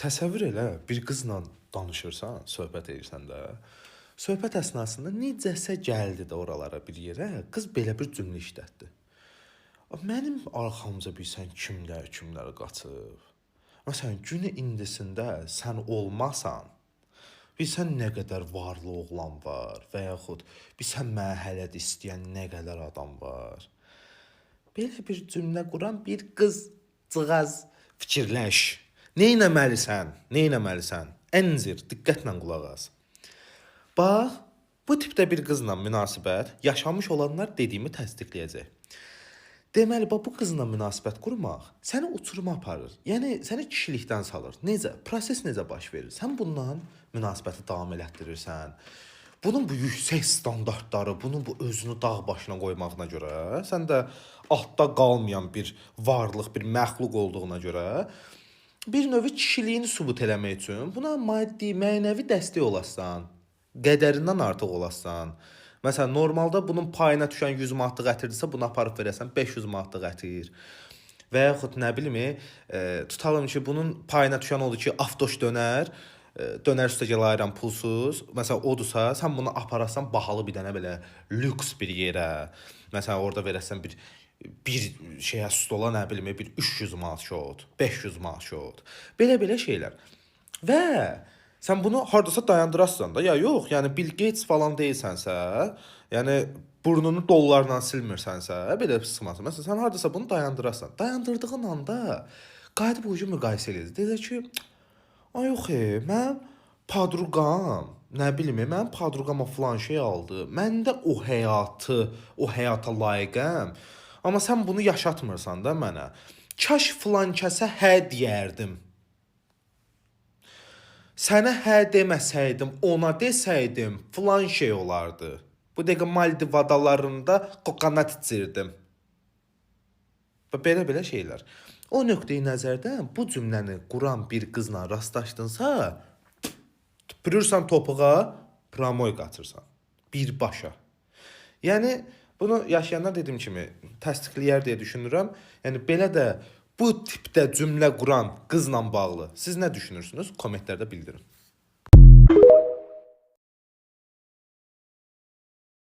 Təsəvvür elə, bir qızla danışırsan, söhbət edirsən də. Söhbət əsnasında necəsə gəldi də oralara bir yerə, qız belə bir cümlə işlətdi. Mənim arxamca bilsən kimlər qaçıb. Məsələn, günü indisində sən olmasan, bilsən nə qədər varlı oğlan var və yaxud bilsən mənə hələdə istəyən nə qədər adam var. Belə bir cümlə quran bir qızcığaz fikirləş. Neynəməlisən? Əncir, diqqətlə qulaq as. Bax, bu tipdə bir qızla münasibət yaşamış olanlar dediyimi təsdiqləyəcək. Deməli, bax, bu qızla münasibət qurmaq səni uçuruma aparır. Yəni, səni kişilikdən salır. Necə? Proses necə baş verir? Sən bundan münasibəti davam elətdirirsən. Bunun bu yüksək standartları, bunun bu özünü dağ başına qoymağına görə, sən də altda qalmayan bir varlıq, bir məxluq olduğuna görə bir növ kişiliyini sübut eləmək üçün buna maddi, mənəvi dəstək olasan, qədərindən artıq olasan. Məsələn, normalda bunun payına düşən 100 manatlıq ətirdirsə, bunu aparıb verəsən 500 manatlıq ətir. Və yaxud nə bilim, tutalım ki, bunun payına düşən odur ki, avtoş dönər üstə gələrəm pulsuz. Məsələn, odursa, sən bunu aparasan bahalı bir dənə belə lüks bir yerə. Məsələn, orada verəsən bir şeyə stola nə bilim, bir 300 manat şot, 500 manat şot. Belə şeylər. Və sən bunu hardasa dayandırasan da, ya yox, yəni Bill Gates falan deyilsənsə, yəni burnunu dollarla silmirsənsə, belə sıxmasın. Məsələn, sən hardasa bunu dayandırasan. Dayandırdığın anda qayıdıb ucu müqayisə edir. Deyir ki, ay yox, mən padruqam, nə bilim, mənim padruqama falan şey aldı. Mən də o həyata layiqəm. Amma sən bunu yaşatmırsan da mənə. Kaş filan kəsə hə deyərdim. Sənə hə deməsəydim, ona desəydim, filan şey olardı. Bu dəqiqə Maldiv adalarında kokonat içirdim. Və belə şeylər. O nöqteyi nəzərdən bu cümləni quran bir qızla rastlaşdınsa, tüpürürsən topuğa, promoy qatırsan. Birbaşa. Yəni, bunu yaşayanlar dediyim kimi təsdiqləyər deyə düşünürəm. Yəni, belə də bu tipdə cümlə quran qızla bağlı siz nə düşünürsünüz? Kommentlərdə bildirin.